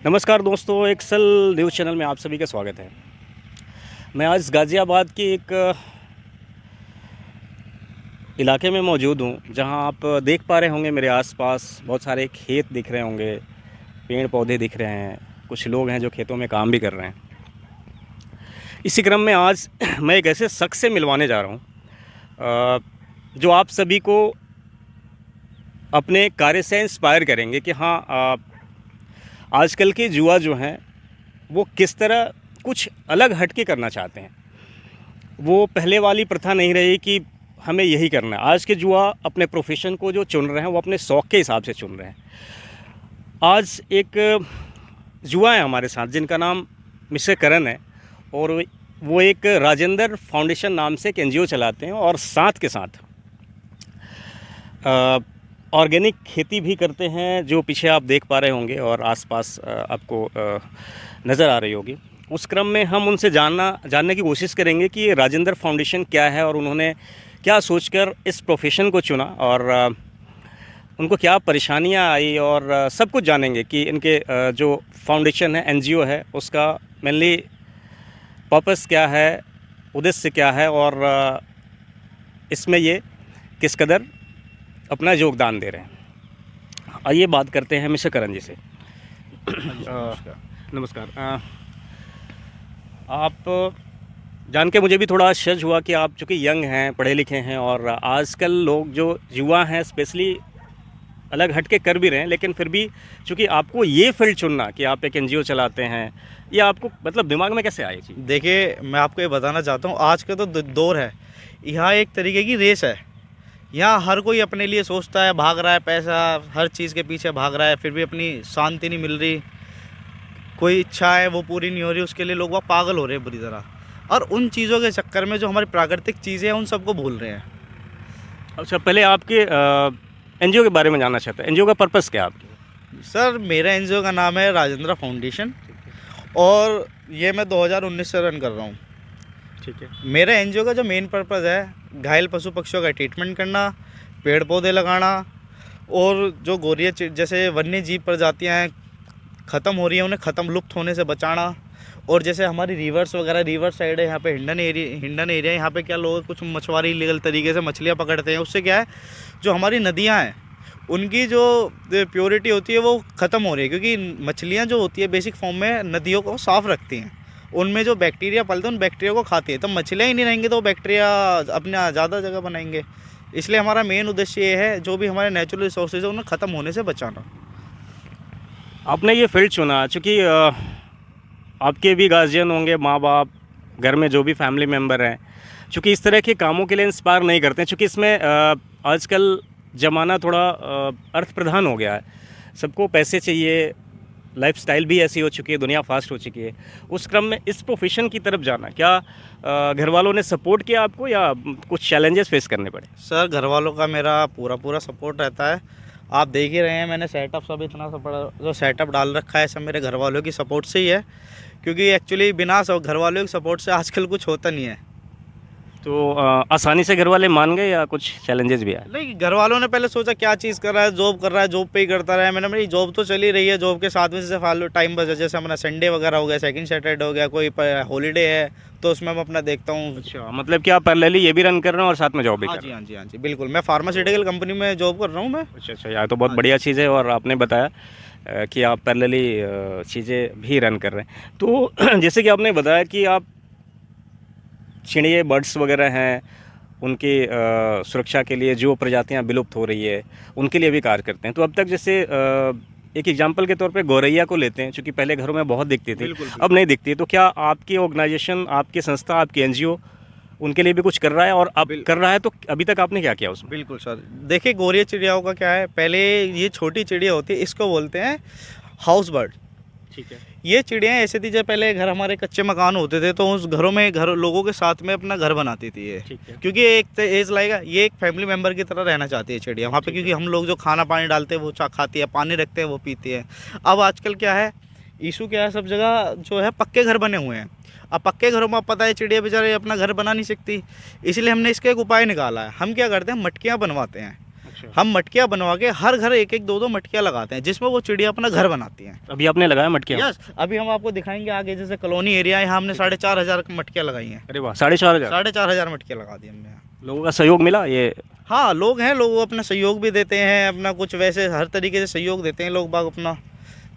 नमस्कार दोस्तों, axle news channel में आप सभी का स्वागत है। मैं आज गाज़ियाबाद के एक इलाके में मौजूद हूँ, जहाँ आप देख पा रहे होंगे मेरे आसपास बहुत सारे खेत दिख रहे होंगे, पेड़ पौधे दिख रहे हैं, कुछ लोग हैं जो खेतों में काम भी कर रहे हैं। इसी क्रम में आज मैं एक ऐसे शख्स से मिलवाने जा रहा हूँ जो आप सभी को अपने कार्य से इंस्पायर करेंगे कि हाँ, आजकल के युवा जो हैं वो किस तरह कुछ अलग हट के करना चाहते हैं। वो पहले वाली प्रथा नहीं रही कि हमें यही करना है। आज के युवा अपने प्रोफेशन को जो चुन रहे हैं वो अपने शौक़ के हिसाब से चुन रहे हैं। आज एक युवा है हमारे साथ जिनका नाम मिस्टर करण है, और वो एक राजेंद्र फाउंडेशन नाम से एक एनजीओ चलाते हैं, और साथ के साथ ऑर्गेनिक खेती भी करते हैं, जो पीछे आप देख पा रहे होंगे और आसपास आपको नज़र आ रही होगी। उस क्रम में हम उनसे जानने की कोशिश करेंगे कि ये राजेंद्र फाउंडेशन क्या है और उन्होंने क्या सोचकर इस प्रोफेशन को चुना, और उनको क्या परेशानियां आई, और सब कुछ जानेंगे कि इनके जो फाउंडेशन है, एनजीओ है, उसका मेनली पर्पस क्या है, उद्देश्य क्या है, और इसमें ये किस कदर अपना योगदान दे रहे हैं। आइए बात करते हैं मिस्टर करण जी से। नमस्कार। आप जान के मुझे भी थोड़ा आश्चर्य हुआ कि आप चूँकि यंग हैं, पढ़े लिखे हैं, और आजकल लोग जो युवा हैं स्पेशली अलग हट के कर भी रहे हैं, लेकिन फिर भी चूँकि आपको ये फील्ड चुनना कि आप एक एनजीओ चलाते हैं, ये आपको मतलब दिमाग में कैसे आई चीज़? देखिए, मैं आपको ये बताना चाहता हूँ, आज का तो दौर है, यहाँ एक तरीके की रेस है। यहाँ हर कोई अपने लिए सोचता है, भाग रहा है, पैसा हर चीज़ के पीछे भाग रहा है, फिर भी अपनी शांति नहीं मिल रही। कोई इच्छा है वो पूरी नहीं हो रही, उसके लिए लोग वह पागल हो रहे हैं बुरी तरह, और उन चीज़ों के चक्कर में जो हमारी प्राकृतिक चीज़ें हैं उन सबको भूल रहे हैं। अच्छा, पहले आपके एनजीओ के बारे में जानना चाहते हैं। एनजीओ का पर्पस क्या है आपके? सर, मेरा एनजीओ का नाम है राजेंद्र फाउंडेशन, और ये मैं 2019 से रन कर रहा हूँ। ठीक है। मेरा एनजीओ का जो मेन पर्पस है, घायल पशु पक्षियों का ट्रीटमेंट करना, पेड़ पौधे लगाना, और जो गोरिया जैसे वन्य जीव प्रजातियाँ हैं ख़त्म हो रही हैं, उन्हें ख़त्म लुप्त होने से बचाना। और जैसे हमारी रिवर्स वगैरह, रिवर साइड है यहाँ पे, हिंडन एरिया, यहाँ पे क्या लोग कुछ मछुआरी इलीगल तरीके से मछलियाँ पकड़ते हैं। उससे क्या है, जो हमारी नदियाँ हैं उनकी जो प्योरिटी होती है वो ख़त्म हो रही है, क्योंकि मछलियाँ जो होती है बेसिक फॉर्म में नदियों को साफ़ रखती हैं। उनमें जो बैक्टीरिया पलते हैं उन बैक्टीरिया को खाती है, तो मछलियाँ ही नहीं रहेंगी तो वो बैक्टीरिया अपने ज़्यादा जगह बनाएंगे। इसलिए हमारा मेन उद्देश्य ये है, जो भी हमारे नेचुरल रिसोर्सेज है उन्हें ख़त्म होने से बचाना। आपने ये फील्ड चुना चूँकि आपके भी गार्जियन होंगे, माँ बाप, घर में जो भी फैमिली मेम्बर हैं, चूँकि इस तरह के कामों के लिए इंस्पायर नहीं करते हैं, चूँकि इसमें आजकल ज़माना थोड़ा अर्थ प्रधान हो गया है। सबको पैसे चाहिए, लाइफस्टाइल भी ऐसी हो चुकी है, दुनिया फास्ट हो चुकी है। उस क्रम में इस प्रोफेशन की तरफ जाना, क्या घर वालों ने सपोर्ट किया आपको, या कुछ चैलेंजेस फेस करने पड़े? सर, घर वालों का मेरा पूरा सपोर्ट रहता है। आप देख ही रहे हैं, मैंने सेटअप सब इतना सा बड़ा जो सेटअप डाल रखा है, सब मेरे घर वालों की सपोर्ट से ही है, क्योंकि एक्चुअली बिना घर वालों की सपोर्ट से आजकल कुछ होता नहीं है। तो आसानी से घर वाले मान गए या कुछ चैलेंजेस भी आए? नहीं, घर वालों ने पहले सोचा क्या चीज़ कर रहा है, जॉब कर रहा है, जॉब पे ही करता रहा है। मैंने मेरी जॉब तो चली रही है, जॉब के साथ में जैसे फालतू टाइम बचा, जैसे हमारा संडे वगैरह हो गया, सेकंड सैटरडे हो गया, कोई हॉलीडे है तो उसमें मैं अपना देखता हूँ। अच्छा, मतलब कि आप पैरेलली ये भी रन कर रहे हैं और साथ में जॉब भी हाँ कर जी, रहे हैं? हाँ जी, हाँ जी, बिल्कुल। मैं फार्मास्यूटिकल कंपनी में जॉब कर रहा हूँ मैं। अच्छा, यार तो बहुत बढ़िया चीज़ है, और आपने बताया कि आप पैरेलली चीज़ें भी रन कर रहे हैं। तो जैसे कि आपने बताया कि आप चिड़िया, बर्ड्स वगैरह हैं, उनकी सुरक्षा के लिए जो प्रजातियां विलुप्त हो रही है उनके लिए भी कार्य करते हैं। तो अब तक जैसे एक एग्जांपल के तौर पे गौरैया को लेते हैं, क्योंकि पहले घरों में बहुत दिखती थी, बिल्कुल। अब नहीं दिखती। तो क्या आपकी ऑर्गेनाइजेशन, आपकी संस्था, आपकी एनजीओ उनके लिए भी कुछ कर रहा है, और अब कर रहा है तो अभी तक आपने क्या किया उसमें? बिल्कुल सर, देखिए गोरिया चिड़ियाओं का क्या है, पहले ये छोटी चिड़िया होती है, इसको बोलते हैं हाउस बर्ड। ठीक है। ये चिड़ियाँ ऐसे थी, जब पहले घर हमारे कच्चे मकान होते थे तो उस घरों में लोगों के साथ में अपना घर बनाती थी ये। ठीक है। क्योंकि एक एज लाएगा, ये एक फैमिली मेम्बर की तरह रहना चाहती है चिड़िया वहाँ पे, क्योंकि हम लोग जो खाना पानी डालते हैं वो खाती है, पानी रखते हैं वो पीती है। अब आजकल क्या है, इशू क्या है, सब जगह जो है पक्के घर बने हुए हैं। अब पक्के घरों में आप पता है चिड़िया बेचारे अपना घर बना नहीं सकती, इसलिए हमने इसका एक उपाय निकाला है। हम क्या करते हैं, मटकियाँ बनवाते हैं। हम मटकियाँ बनवा के हर घर एक एक दो दो मटकियाँ लगाते हैं, जिसमें वो चिड़िया अपना घर बनाती हैं। अभी आपने लगाया मटकियाँ? यस, अभी हम आपको दिखाएंगे आगे, जैसे कॉलोनी एरिया है, यहाँ हमने 4,500 मटकियाँ लगाई हैं। अरे वाह, 4,500। 4,500 मटकियाँ लगा दी हमने यहाँ। लोगों का सहयोग मिला ये? हाँ, लोग हैं, लोग अपना सहयोग भी देते हैं, अपना कुछ वैसे हर तरीके से सहयोग देते हैं लोग बाग अपना।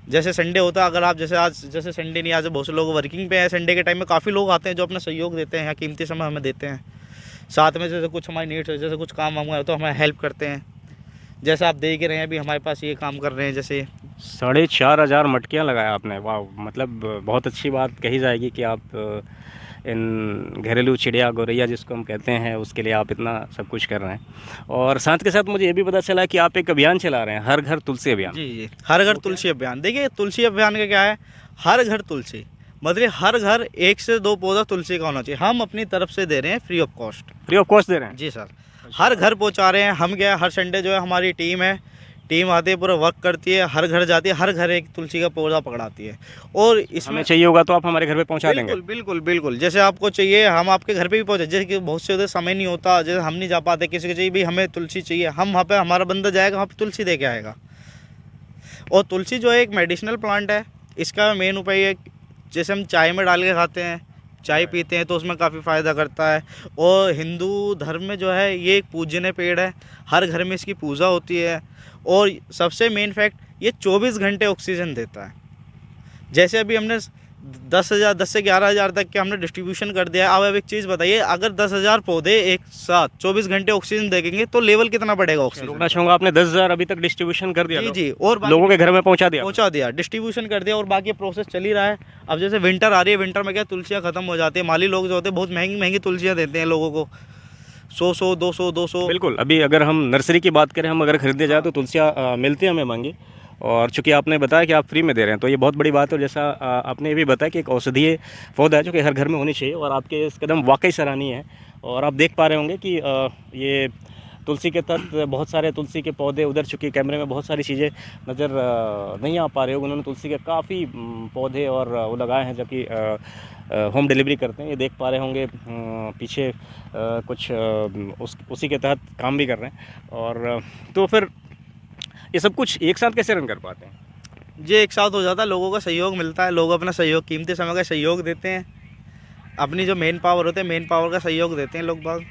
जैसे संडे होता है, अगर आप जैसे आज जैसे संडे नहीं, आज बहुत से लोग वर्किंग पे हैं, संडे के टाइम में काफ़ी लोग आते हैं जो अपना सहयोग देते हैं, कीमती समय हमें देते हैं। साथ में जैसे कुछ हमारी नीड्स है, जैसे कुछ काम वाम है तो हमें हेल्प करते हैं। जैसे आप देख ही रहे हैं, अभी हमारे पास ये काम कर रहे हैं जैसे। 4,500 मटकियाँ लगाया आपने, वाह! मतलब बहुत अच्छी बात कही जाएगी कि आप इन घरेलू चिड़िया गौरैया जिसको हम कहते हैं उसके लिए आप इतना सब कुछ कर रहे हैं। और साथ के साथ मुझे ये भी पता चला कि आप एक अभियान चला रहे हैं, हर घर तुलसी अभियान। जी जी, हर घर तुलसी अभियान। देखिए, तुलसी अभियान का क्या है, हर घर तुलसी, मतलब हर घर 1 से 2 पौधा तुलसी का होना चाहिए। हम अपनी तरफ से दे रहे हैं free of cost. Free of cost दे रहे हैं? जी सर, हर घर पहुंचा रहे हैं हम। क्या है, हर संडे जो है हमारी टीम आती है, पूरा वर्क करती है, हर घर जाती है, हर घर एक तुलसी का पौधा पकड़ाती है। और इसमें हमें चाहिए होगा तो आप हमारे घर पे पहुंचा देंगे? बिल्कुल बिल्कुल बिल्कुल, जैसे आपको चाहिए हम आपके घर पे भी पहुंचे। जैसे कि बहुत से उधर समय नहीं होता, जैसे हम नहीं जा पाते, किसी को चाहिए भाई हमें तुलसी चाहिए, हम वहाँ पे हमारा बंदा जाएगा, वहाँ पे तुलसी दे के आएगा। और तुलसी जो है एक मेडिसिनल प्लांट है। इसका मेन उपाय है, जैसे हम चाय में डाल के खाते हैं, चाय पीते हैं तो उसमें काफ़ी फ़ायदा करता है। और हिंदू धर्म में जो है ये एक पूजनीय पेड़ है, हर घर में इसकी पूजा होती है। और सबसे मेन फैक्ट, ये 24 घंटे ऑक्सीजन देता है। जैसे अभी हमने 10 से 11,000 तक के हमने डिस्ट्रीब्यूशन कर दिया है। अब एक चीज़ बताइए, अगर 10,000 पौधे एक साथ 24 घंटे ऑक्सीजन देंगे तो लेवल कितना बढ़ेगा ऑक्सीजन? रुकना चाहूँगा, आपने 10,000 अभी तक डिस्ट्रीब्यूशन कर दिया? जी जी, और लोगों के घर में पहुंचा दिया? डिस्ट्रीब्यूशन कर दिया, और बाकी प्रोसेस चल ही रहा है। अब जैसे विंटर आ रही है, विंटर में क्या तुलसियाँ खत्म हो जाती है, माली लोग जो होते हैं बहुत महंगी महंगी तुलसियाँ देते हैं लोगों को, 100 200। बिल्कुल। अभी अगर हम नर्सरी की बात करें, हम अगर खरीदने जाए तो तुलसियाँ मिलती हैं हमें महंगी। और चूँकि आपने बताया कि आप फ्री में दे रहे हैं तो ये बहुत बड़ी बात है। और जैसा आपने ये भी बताया कि एक औषधीय पौधा है जो कि हर घर में होनी चाहिए, और आपके इस कदम वाकई सराहनीय है। और आप देख पा रहे होंगे कि ये तुलसी के तहत बहुत सारे तुलसी के पौधे, उधर चूँकि कैमरे में बहुत सारी चीज़ें नज़र नहीं आ पा रहे हो, उन्होंने तुलसी के काफ़ी पौधे और वो लगाए हैं, जबकि होम डिलीवरी करते हैं। ये देख पा रहे होंगे पीछे कुछ उसी के तहत काम भी कर रहे हैं। और तो फिर ये सब कुछ एक साथ कैसे रन कर पाते हैं? ये एक साथ हो जाता है, लोगों का सहयोग मिलता है, लोग अपना सहयोग, कीमती समय का सहयोग देते हैं, अपनी जो मेन पावर होते हैं, मेन पावर का सहयोग देते हैं लोग बाग।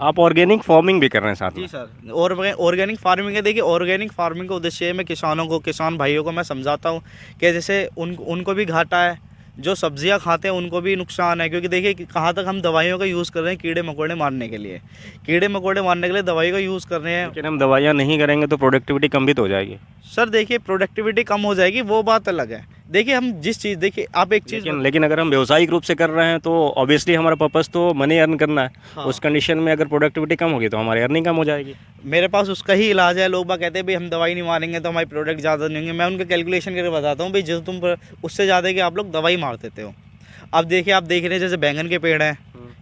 आप ऑर्गेनिक फार्मिंग भी कर रहे हैं साथ में? जी सर, और ऑर्गेनिक फार्मिंग है। देखिए, ऑर्गेनिक फार्मिंग का उद्देश्य है, मैं किसान भाइयों को मैं समझाता हूँ कि जैसे उनको भी घाटा है, जो सब्जियां खाते हैं उनको भी नुकसान है। क्योंकि देखिए कि कहाँ तक हम दवाइयों का यूज़ कर रहे हैं कीड़े मकोड़े मारने के लिए दवाई का यूज़ कर रहे हैं। लेकिन हम दवाइयाँ नहीं करेंगे तो प्रोडक्टिविटी कम भी तो हो जाएगी। सर देखिए, प्रोडक्टिविटी कम हो जाएगी, वो बात अलग है। देखिए, हम जिस चीज़, देखिए आप एक चीज़, लेकिन अगर हम व्यावसायिक रूप से कर रहे हैं तो ऑब्वियसली हमारा पर्पस तो मनी अर्न करना है। हाँ। उस कंडीशन में अगर प्रोडक्टिविटी कम होगी तो हमारी अर्निंग कम हो जाएगी। मेरे पास उसका ही इलाज है। लोग बाग कहते हैं भाई हम दवाई नहीं मारेंगे तो हमारी प्रोडक्ट ज़्यादा नहीं होंगे। मैं उनका कैलकुलेशन करके बताता हूँ भाई, जो तुम उससे ज़्यादा कि आप लोग दवाई मार देते हो। अब देखिए, आप देख रहे हैं जैसे बैंगन के पेड़ हैं,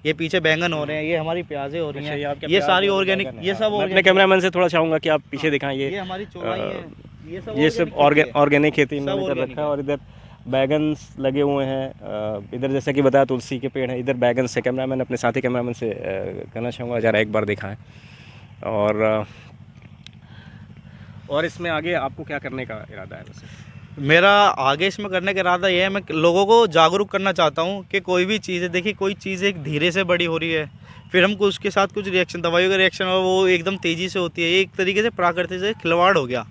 ये पीछे बैंगन हो रहे हैं, ये हमारी प्याजें हो रही हैं, ये सारी ऑर्गेनिक, ये सब मैं अपने कैमरामैन से थोड़ा चाहूँगा कि आप पीछे दिखाएं। ये हमारी चौलाई है, ये सब ऑर्गेनिक खेती इन्होंने कर रखा है। और इधर बैगन लगे हुए हैं, इधर जैसा कि बताया तुलसी के पेड़ हैं, इधर बैगन से। कैमरामैन अपने साथी कैमरामैन से कहना चाहूँगा ज़रा एक बार दिखाएं। और इसमें आगे आपको क्या करने का इरादा है? वैसे मेरा आगे इसमें करने का इरादा ये है, मैं लोगों को जागरूक करना चाहता हूँ कि कोई भी चीज़ है, देखिए कोई चीज़ एक धीरे से बड़ी हो रही है, फिर हम उसके साथ कुछ रिएक्शन, दवाइयों का रिएक्शन हो, वो एकदम तेज़ी से होती है। ये एक तरीके से प्राकृतिक से खिलवाड़ हो गया।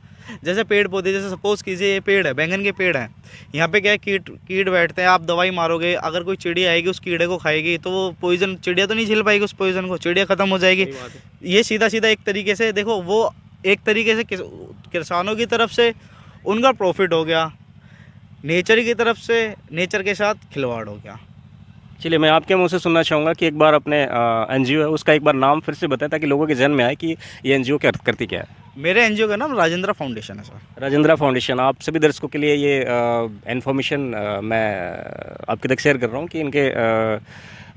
जैसे पेड़ पौधे, जैसे सपोज़ कीजिए ये पेड़ है, बैंगन के पेड़ हैं, यहाँ पे क्या है, कीट बैठते हैं। आप दवाई मारोगे, अगर कोई चिड़िया आएगी उस कीड़े को खाएगी तो वो पॉइजन, चिड़िया तो नहीं झेल पाएगी उस पॉइजन को, चिड़िया ख़त्म हो जाएगी। ये सीधा सीधा एक तरीके से देखो, वो एक तरीके से किसानों की तरफ से उनका प्रॉफिट हो गया, नेचर की तरफ से नेचर के साथ खिलवाड़ हो गया। चलिए, मैं आपके मुंह से सुनना चाहूँगा कि एक बार अपने एनजीओ है उसका एक बार नाम फिर से बताएं, ताकि लोगों के जहन में आए कि ये एनजीओ क्या करती क्या है। मेरे एनजीओ का नाम राजेंद्र फाउंडेशन है सर। राजेंद्र फाउंडेशन। आप सभी दर्शकों के लिए ये इन्फॉर्मेशन मैं आपके तक शेयर कर रहा हूँ कि इनके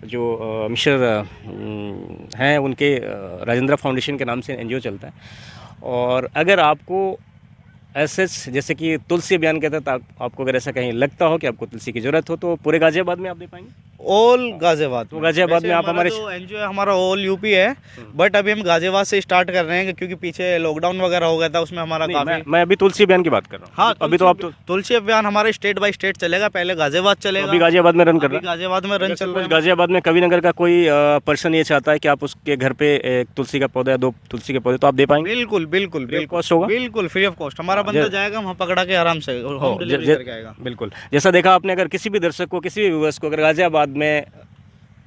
जो मिस्टर हैं उनके राजेंद्र फाउंडेशन के नाम से एनजीओ चलता है। और अगर आपको ऐसे जैसे कि तुलसी अभियान के तहत आपको अगर ऐसा कहीं लगता हो कि आपको तुलसी की ज़रूरत हो तो पूरे गाज़ियाबाद में आप दे पाएंगे? ऑल गाजियाबाद तो गाजियाबाद में आप हमारे जो एनजीओ है हमारा ऑल यूपी है, बट अभी हम गाजियाबाद से स्टार्ट कर रहे हैं क्योंकि पीछे लॉकडाउन वगैरह हो गया था, उसमें हमारा नहीं, काफ़ी मैं अभी तुलसी अभियान की बात कर रहा हूँ। हाँ, अभी तो आप तो तुलसी अभियान हमारे स्टेट बाय स्टेट चलेगा, पहले गाजियाबाद चलेगा, अभी गाजियाबाद में रन कर अभी रहा है। गाजियाबाद में रन अगर चल सपोज रहा है। गाजियाबाद में कविनगर का कोई पर्सन ये चाहता है कि आप उसके घर पे एक तुलसी का पौधा या 2 तुलसी के पौधे, तो आप दे पाएंगे? बिल्कुल बिल्कुल Free of बिल्कुल cost होगा? बिल्कुल फ्री ऑफ कॉस्ट, हमारा हाँ, बंदा जाएगा वहाँ पकड़ा के आराम से होम डिलीवरी करके आएगा। बिल्कुल। जैसा देखा आपने, अगर किसी भी दर्शक को, किसी भी व्यूअर्स को अगर गाजियाबाद में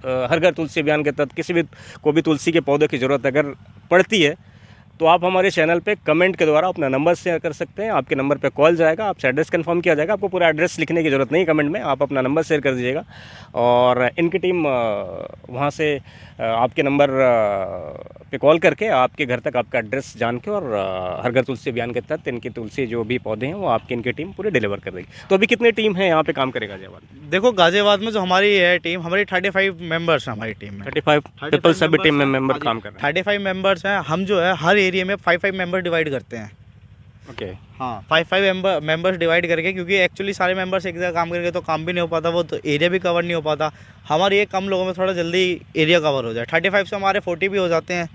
हर घर तुलसी अभियान के तहत किसी भी को भी तुलसी के पौधे की ज़रूरत अगर पड़ती है, तो आप हमारे चैनल पे कमेंट के द्वारा अपना नंबर शेयर कर सकते हैं। आपके नंबर पे कॉल जाएगा, आपसे एड्रेस कंफर्म किया जाएगा। आपको पूरा एड्रेस लिखने की ज़रूरत नहीं कमेंट में, आप अपना नंबर शेयर कर दीजिएगा और इनकी टीम वहाँ से आपके नंबर पे कॉल करके आपके घर तक आपका एड्रेस जान के और हर घर तुलसी अभियान के तहत इनकी तुलसी जो भी पौधे हैं वो आपकी इनकी टीम पूरे डिलीवर कर देगी। तो अभी कितनी टीम है यहाँ पे काम करेगा गाजियाबाद? देखो गाजियाबाद में जो हमारी है टीम, हमारी 35 मेंबर्स हैं हमारी टीम में। 35 पीपल सभी टीम में मेंबर काम कर रहे हैं। 35 मेंबर्स हैं। हम जो है हर एरिया में 5-5 मेंबर डिवाइड करते हैं। ओके। हाँ, 5-5 मेंबर्स डिवाइड करके, क्योंकि एक्चुअली सारे मेंबर्स एक जगह काम करेंगे तो काम भी नहीं हो पाता, वो तो एरिया भी कवर नहीं हो पाता। हमारे ये कम लोगों में थोड़ा जल्दी एरिया कवर हो जाए। 35 से हमारे 40 भी हो जाते हैं।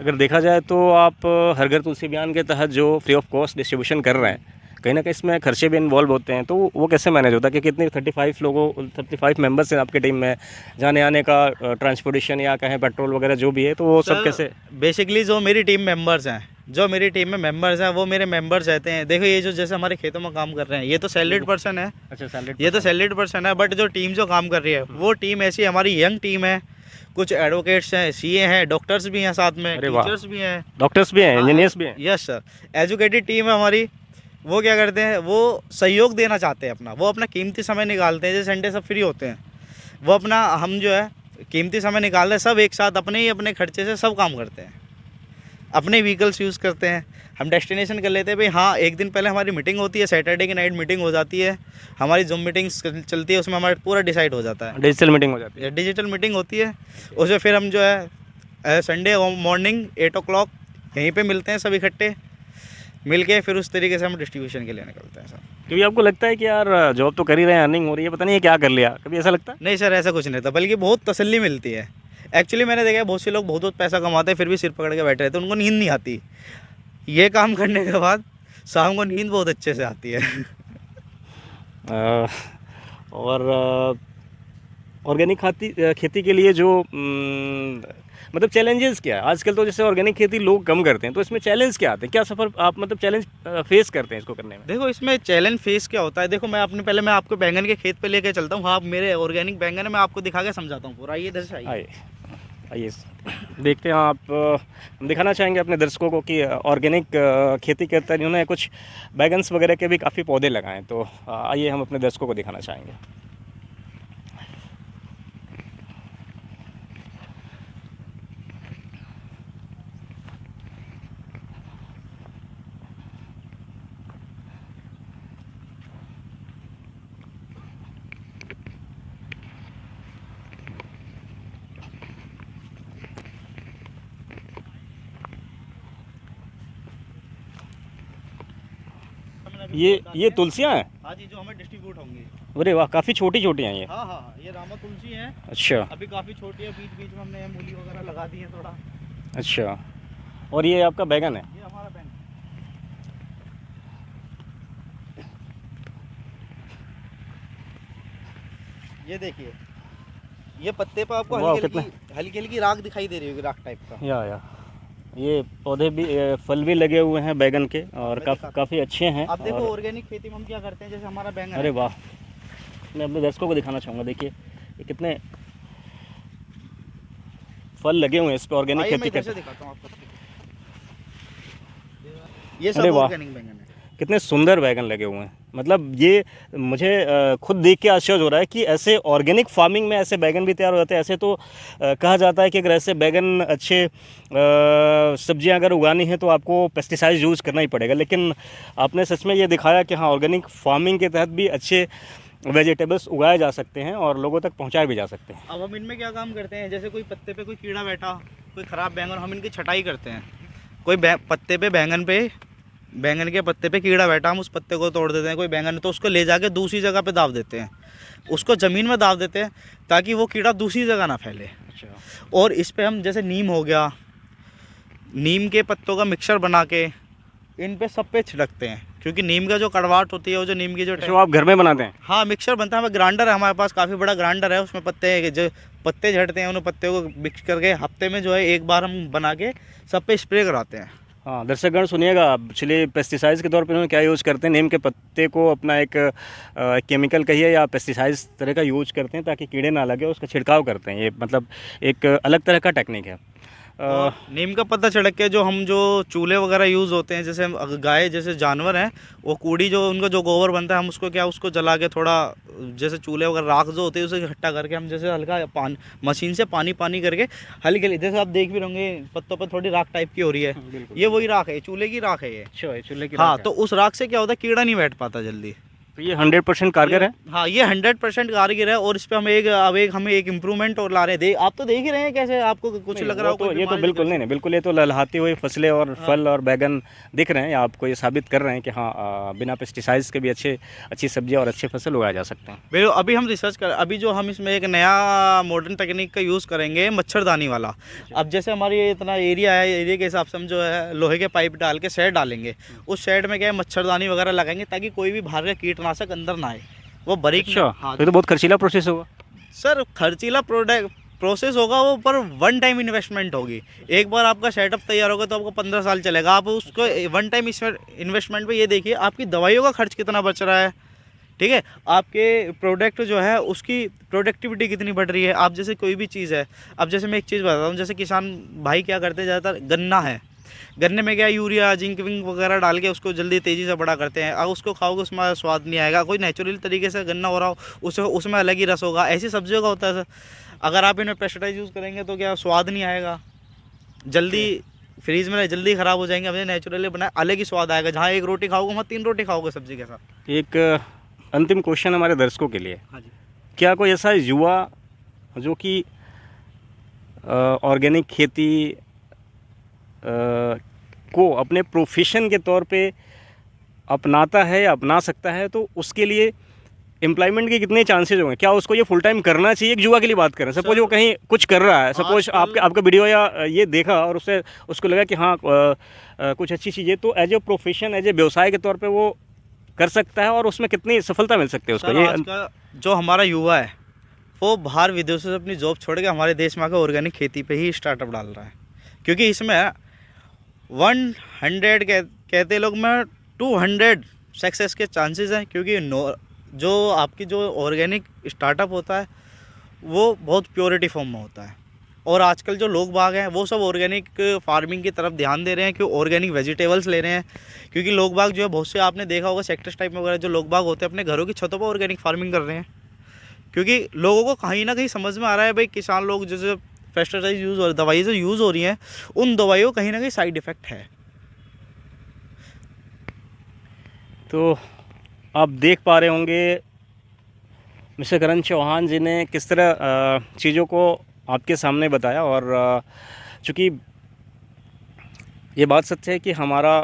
अगर देखा जाए तो आप हर घर तुलसी अभियान के तहत जो फ्री ऑफ कॉस्ट डिस्ट्रीब्यूशन कर रहे हैं, कहीं ना कहीं इसमें खर्चे भी इन्वॉल्व होते हैं, तो वो कैसे मैनेज होता है कि कितने 35 मेंबर्स हैं आपके टीम में, जाने आने का ट्रांसपोर्टेशन या कहें पेट्रोल वगैरह जो भी है, तो वो सब कैसे? बेसिकली जो मेरी टीम मेंबर्स हैं, वो मेरे मेंबर्स रहते हैं। देखो ये जो जैसे हमारे खेतों में काम कर रहे हैं, ये तो सैलरीड पर्सन है। अच्छा, सैलरी। ये तो सैलरीड पर्सन है, बट जो टीम जो काम कर रही है वो टीम ऐसी हमारी यंग टीम है। कुछ एडवोकेट्स हैं, सीए हैं, डॉक्टर्स भी हैं साथ में, टीचर्स भी हैं, डॉक्टर्स भी हैं, इंजीनियर्स भी हैं। यस सर, एजुकेटेड टीम है हमारी। वो क्या करते हैं, वो सहयोग देना चाहते हैं अपना, वो अपना कीमती समय निकालते हैं। जैसे संडे सब फ्री होते हैं, वो अपना, हम जो है कीमती समय निकाल रहे हैं, सब एक साथ अपने ही अपने खर्चे से सब काम करते हैं, अपने व्हीकल्स यूज़ करते हैं। हम डेस्टिनेशन कर लेते हैं भाई। हाँ, एक दिन पहले हमारी मीटिंग होती है, सैटरडे की नाइट मीटिंग हो जाती है, हमारी जूम मीटिंग्स चलती है, उसमें हमारा पूरा डिसाइड हो जाता है। डिजिटल मीटिंग हो जाती है। डिजिटल मीटिंग होती है, उसमें फिर हम जो है संडे मॉर्निंग 8 o'clock यहीं पे मिलते हैं सब इकट्ठे मिल के, फिर उस तरीके से हम डिस्ट्रीब्यूशन के लिए निकलते हैं सर। क्योंकि आपको लगता है कि यार जॉब तो कर ही रहे हैं, अर्निंग हो रही है, पता नहीं ये क्या कर लिया, कभी ऐसा लगता है? नहीं सर, ऐसा कुछ नहीं था, बल्कि बहुत तसल्ली मिलती है। एक्चुअली मैंने देखा है बहुत से लोग बहुत बहुत पैसा कमाते हैं, फिर भी सिर पकड़ के बैठे रहते हैं, उनको नींद नहीं आती। ये काम करने के बाद शाम को नींद बहुत अच्छे से आती है। और ऑर्गेनिक खेती के लिए जो मतलब चैलेंजेस क्या है आजकल? तो जैसे ऑर्गेनिक खेती लोग कम करते हैं, तो इसमें चैलेंज क्या आते हैं? क्या सफ़र आप मतलब चैलेंज फेस करते हैं इसको करने में? देखो इसमें चैलेंज फेस क्या होता है, देखो मैं आपको बैंगन के खेत पे लेके चलता हूँ। हाँ, मेरे ऑर्गेनिक बैंगन है, मैं आपको दिखा के समझाता हूँ पूरा। आइए इधर से आइए, आइए देखते हैं। आप हम दिखाना चाहेंगे अपने दर्शकों को कि ऑर्गेनिक खेती के तहत इन्होंने कुछ बैगन्स वगैरह के भी काफ़ी पौधे लगाए, तो आइए हम अपने दर्शकों को दिखाना चाहेंगे। ये तुलसियाँ हैं? हाँ जी, जो हमें डिस्ट्रीब्यूट होंगी। अरे वाह, काफ़ी छोटी छोटी हैं ये। हाँ हाँ हाँ, ये रामा तुलसी है। अच्छा अभी काफ़ी छोटी है, बीच बीच में हमने मूली वगैरह लगा दी है थोड़ा। अच्छा, और ये आपका बैगन है? ये हमारा बैंगन। ये देखिए, ये पत्ते पर आपको हल्की हल्की राख दिखाई दे रही होगी, राख टाइप का। या ये पौधे भी फल भी लगे हुए हैं बैगन के, और काफ़ी अच्छे हैं। अब देखो ऑर्गेनिक खेती में हम क्या करते हैं, जैसे हमारा बैंगन। अरे वाह, मैं अपने दर्शकों को दिखाना चाहूँगा। देखिए ये कितने फल लगे हुए हैं इस पर ऑर्गेनिक खेती के। दिखाता हूँ आपको, ये अरे सब वाह, ऑर्गेनिक बैंगन है। कितने सुंदर बैगन लगे हुए हैं। मतलब ये मुझे खुद देख के आश्चर्य हो रहा है कि ऐसे ऑर्गेनिक फार्मिंग में ऐसे बैगन भी तैयार हो जाते हैं। ऐसे तो कहा जाता है कि अगर ऐसे बैगन अच्छे सब्जियां अगर उगानी है तो आपको पेस्टिसाइड यूज़ करना ही पड़ेगा, लेकिन आपने सच में ये दिखाया कि हाँ, ऑर्गेनिक फार्मिंग के तहत भी अच्छे वेजिटेबल्स उगाए जा सकते हैं और लोगों तक पहुँचाए भी जा सकते हैं। अब हम इनमें क्या काम करते हैं, जैसे कोई पत्ते पे कोई कीड़ा बैठा, कोई ख़राब बैंगन, हम इनकी छटाई करते हैं। कोई पत्ते पे बैंगन पे बैंगन के पत्ते पे कीड़ा बैठा, हम उस पत्ते को तोड़ देते हैं, कोई बैंगन है तो उसको ले जाके दूसरी जगह पे दाव देते हैं, उसको ज़मीन में दाव देते हैं ताकि वो कीड़ा दूसरी जगह ना फैले। अच्छा। और इस पे हम जैसे नीम हो गया, नीम के पत्तों का मिक्सचर बना के इन पे सब पे छिड़कते हैं, क्योंकि नीम का जो कड़वाहट होती है, वो जो नीम की जो जो आप घर में बनाते हैं? हाँ मिक्सचर बनता है, हमें ग्राइंडर है हमारे पास, काफ़ी बड़ा ग्राइंडर है, उसमें पत्ते जो पत्ते झड़ते हैं उन पत्ते को मिक्स करके हफ्ते में जो है एक बार हम बना के सब पे स्प्रे कराते हैं। हाँ दर्शकगण सुनिएगा, एक्चुअली पेस्टिसाइड्स के तौर पर उन्होंने क्या यूज़ करते हैं, नीम के पत्ते को अपना एक केमिकल कहिए या पेस्टिसाइड्स तरह का यूज करते हैं ताकि कीड़े ना लगे, उसका छिड़काव करते हैं। ये मतलब एक अलग तरह का टेक्निक है। और नीम का पत्ता छिड़क के जो हम जो चूल्हे वगैरह यूज़ होते हैं, जैसे गाय जैसे जानवर हैं, वो कूड़ी जो उनका जो गोबर बनता है, हम उसको क्या उसको जला के थोड़ा जैसे चूल्हे वगैरह राख जो होती है उसे इकट्ठा करके हम जैसे हल्का पानी मशीन से पानी करके हल्की हल्की, जैसे आप देख भी होंगे पत्तों पर थोड़ी राख टाइप की हो रही है, ये वही राख है, चूल्हे की राख है ये। अच्छा, ये चूल्हे की हाँ, राख है। तो उस राख से क्या होता है, कीड़ा नहीं बैठ पाता जल्दी। तो ये 100% कारगर है। हाँ ये 100% कारगर है। और इस पे हम हमें एक इम्प्रूवमेंट और ला रहे हैं। आप तो देख ही रहे हैं कैसे, आपको कुछ नहीं, लग रहा हो तो कोई ये तो बीमारी बिल्कुल दिक्कत? नहीं, बिल्कुल ये तो लहलहाती हुई फसलें और फल और बैगन दिख रहे हैं, आपको ये साबित कर रहे हैं कि हाँ बिना पेस्टिसाइड्स के भी अच्छी सब्जियां और अच्छे फसल उगाए जा सकते हैं। बिल्कुल। अभी हम रिसर्च कर, अभी जो हम इसमें एक नया मॉडर्न टेक्निक का यूज़ करेंगे, मच्छरदानी वाला। अब जैसे हमारी ये इतना एरिया है, एरिया के हिसाब से हम जो है लोहे के पाइप डाल के शेड डालेंगे, उस शेड में क्या है मच्छरदानी वगैरह लगाएंगे ताकि कोई भी बाहर का कीटनाशक अंदर ना आए, वो बारीक। अच्छा, हाँ तो ये तो बहुत खर्चीला प्रोसेस होगा। सर, खर्चीला प्रोसेस होगा वो, पर वन टाइम इन्वेस्टमेंट होगी। एक बार आपका सेटअप तैयार होगा तो आपको 15 साल चलेगा। आप उसको वन टाइम इन्वेस्टमेंट पे ये देखिए आपकी दवाइयों का खर्च कितना बच रहा है, ठीक है, आपके प्रोडक्ट जो है उसकी प्रोडक्टिविटी कितनी बढ़ रही है। आप जैसे कोई भी चीज़ है, अब जैसे मैं एक चीज़ बताता हूँ, जैसे किसान भाई क्या करते हैं, ज़्यादातर गन्ना है, गन्ने में क्या यूरिया जिंक विंक वगैरह डाल के उसको जल्दी तेज़ी से बड़ा करते हैं। अब उसको खाओगे उसमें स्वाद नहीं आएगा। कोई नेचुरल तरीके से गन्ना हो रहा हो उसमें अलग ही रस होगा। ऐसी सब्जियों का होता है सर, अगर आप इनमें पेस्टिसाइड यूज़ करेंगे तो क्या स्वाद नहीं आएगा, जल्दी फ्रीज में जल्दी ख़राब हो जाएंगे। हमने नेचुरली बनाया, अलग ही स्वाद आएगा। जहाँ एक रोटी खाओगे वहाँ 3 रोटी खाओगे सब्जी के साथ। एक अंतिम क्वेश्चन हमारे दर्शकों के लिए, हाँ जी। क्या कोई ऐसा युवा जो कि ऑर्गेनिक खेती को अपने प्रोफेशन के तौर पे अपनाता है या अपना सकता है, तो उसके लिए एम्प्लॉयमेंट के कितने चांसेस होंगे? क्या उसको ये फुल टाइम करना चाहिए? एक युवा के लिए बात करें, सपोज वो कहीं कुछ कर रहा है, सपोज आपका वीडियो या ये देखा और उसको लगा कि हाँ कुछ अच्छी चीज़ें, तो as a profession, as a व्यवसाय के तौर पे वो कर सकता है और उसमें कितनी सफलता मिल सकती है उसको? ये आज का जो हमारा युवा है वो बाहर विदेशों से अपनी जॉब छोड़ के हमारे देश में आकर ऑर्गेनिक खेती पे ही स्टार्टअप डाल रहा है, क्योंकि इसमें 100 कहते लोग में 200 सक्सेस के चांसेस हैं। क्योंकि जो आपकी जो ऑर्गेनिक स्टार्टअप होता है वो बहुत प्योरिटी फॉर्म में होता है। और आजकल जो लोग बाग हैं वो सब ऑर्गेनिक फार्मिंग की तरफ ध्यान दे रहे हैं, कि ऑर्गेनिक वेजिटेबल्स ले रहे हैं। क्योंकि लोग बाग जो है बहुत से आपने देखा होगा सेक्टर्स टाइप में वगैरह जो लोग बाग होते हैं अपने घरों की छतों पर ऑर्गेनिक फार्मिंग कर रहे हैं। क्योंकि लोगों को कहीं ना कहीं समझ में आ रहा है भाई, किसान लोग जैसे पेस्टिसाइड यूज़ और दवाई जो यूज़ हो रही हैं, उन दवाइयों कहीं ना कहीं साइड इफ़ेक्ट है। तो आप देख पा रहे होंगे मिस्टर करण चौहान जी ने किस तरह चीज़ों को आपके सामने बताया। और चूँकि ये बात सच है कि हमारा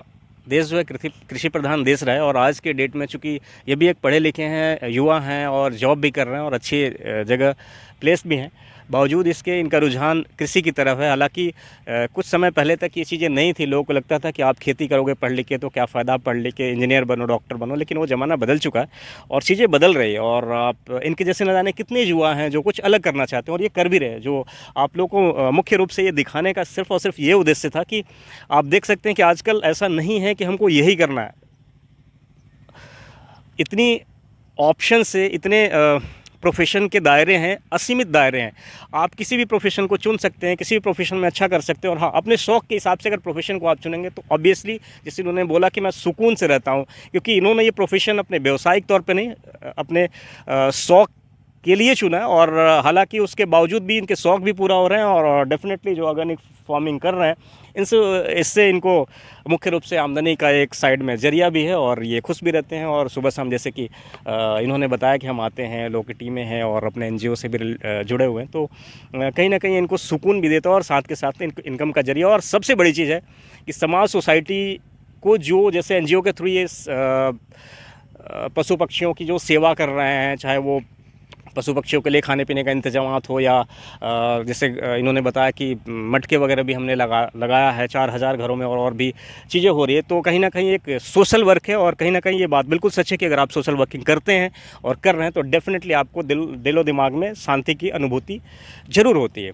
देश जो है कृषि प्रधान देश रहा है, और आज के डेट में चूँकि ये भी एक पढ़े लिखे हैं, युवा हैं और जॉब भी कर रहे हैं और अच्छी जगह प्लेस भी हैं, बावजूद इसके इनका रुझान कृषि की तरफ है। हालांकि कुछ समय पहले तक ये चीज़ें नहीं थी, लोगों को लगता था कि आप खेती करोगे पढ़ लिख के तो क्या फ़ायदा, पढ़ लिख के इंजीनियर बनो, डॉक्टर बनो, लेकिन वो ज़माना बदल चुका है और चीज़ें बदल रही है। और आप इनके जैसे न जाने कितने युवा हैं जो कुछ अलग करना चाहते हैं और ये कर भी रहे हैं। जो आप लोगों को मुख्य रूप से ये दिखाने का सिर्फ और सिर्फ ये उद्देश्य था कि आप देख सकते हैं कि आजकल ऐसा नहीं है कि हमको यही करना है। इतनी ऑप्शन से इतने प्रोफेशन के दायरे हैं, असीमित दायरे हैं। आप किसी भी प्रोफेशन को चुन सकते हैं, किसी भी प्रोफेशन में अच्छा कर सकते हैं। और हाँ, अपने शौक़ के हिसाब से अगर प्रोफेशन को आप चुनेंगे तो ऑब्वियसली, जैसे इन्होंने बोला कि मैं सुकून से रहता हूँ, क्योंकि इन्होंने ये प्रोफेशन अपने व्यावसायिक तौर पे नहीं, अपने शौक़ के लिए चुना है। और हालांकि उसके बावजूद भी इनके शौक़ भी पूरा हो रहे हैं और डेफिनेटली जो ऑर्गेनिक फार्मिंग कर रहे हैं इससे इनको मुख्य रूप से आमदनी का एक साइड में जरिया भी है और ये खुश भी रहते हैं। और सुबह शाम, जैसे कि इन्होंने बताया कि हम आते हैं, लोग की टीमें हैं और अपने NGO से भी जुड़े हुए हैं, तो कहीं ना कहीं इनको सुकून भी देता है और साथ के साथ इनकम का जरिया। और सबसे बड़ी चीज़ है कि समाज, सोसाइटी आपको जो जैसे एनजीओ के थ्रू ये पशु पक्षियों की जो सेवा कर रहे हैं, चाहे वो पशु पक्षियों के लिए खाने पीने का इंतजाम हो या जैसे इन्होंने बताया कि मटके वगैरह भी हमने लगाया है 4000 घरों में, और भी चीज़ें हो रही है, तो कहीं ना कहीं एक सोशल वर्क है। और कहीं ना कहीं ये बात बिल्कुल सच है कि अगर आप सोशल वर्किंग करते हैं और कर रहे हैं तो डेफिनेटली आपको दिलो दिमाग में शांति की अनुभूति ज़रूर होती है।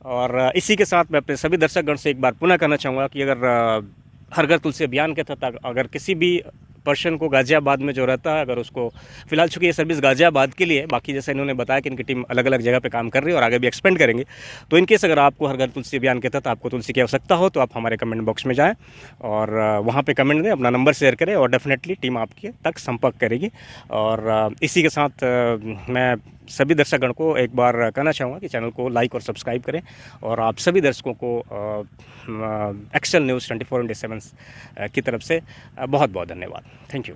और इसी के साथ मैं अपने सभी दर्शकगण से एक बार पुनः कहना चाहूँगा कि अगर हर घर तुलसी अभियान के तहत अगर किसी भी पर्सन को गाज़ियाबाद में जो रहता है, अगर उसको फ़िलहाल चूँकि ये सर्विस गाज़ियाबाद के लिए है, बाकी जैसे इन्होंने बताया कि इनकी टीम अलग अलग जगह पे काम कर रही है और आगे भी एक्सपेंड करेंगे, तो इनकेस अगर आपको हर घर तुलसी अभियान के तहत आपको तुलसी की आवश्यकता हो तो आप हमारे कमेंट बॉक्स में जाएँ और वहाँ पे कमेंट दें, अपना नंबर शेयर करें और डेफिनेटली टीम आपके तक संपर्क करेगी। और इसी के साथ मैं सभी दर्शकगण को एक बार कहना चाहूँगा कि चैनल को लाइक और सब्सक्राइब करें, और आप सभी दर्शकों को एक्सेल न्यूज़ 24/7 की तरफ से बहुत बहुत धन्यवाद। Thank you.